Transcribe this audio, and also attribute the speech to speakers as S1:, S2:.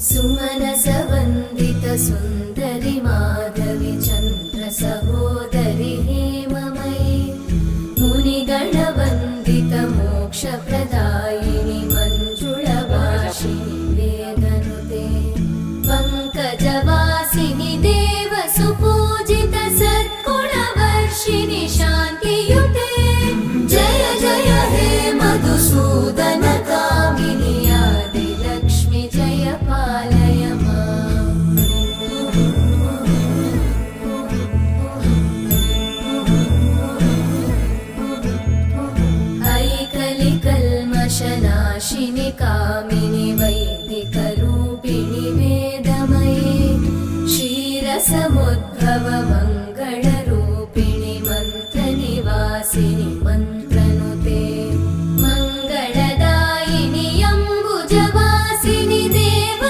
S1: सुमनसवन्दित सुन्दरि माधवि चन्द्र सहोदरि हेममयि मुनिगणवन्दित मोक्षप्रदायिनि मञ्जुळभाषिणि वेदनुते पङ्कजवासिनि देवसुपूजित सद्गुणवर्षिणि शान्तियुते जय जय हे मधुसूदन कामिनि आदिलक्ष्मि जय पालय माम्। ऐकलिकल्मषनाशिनि कामिनि वैदिकरूपिणि वेदमये क्षीरसमुद्भव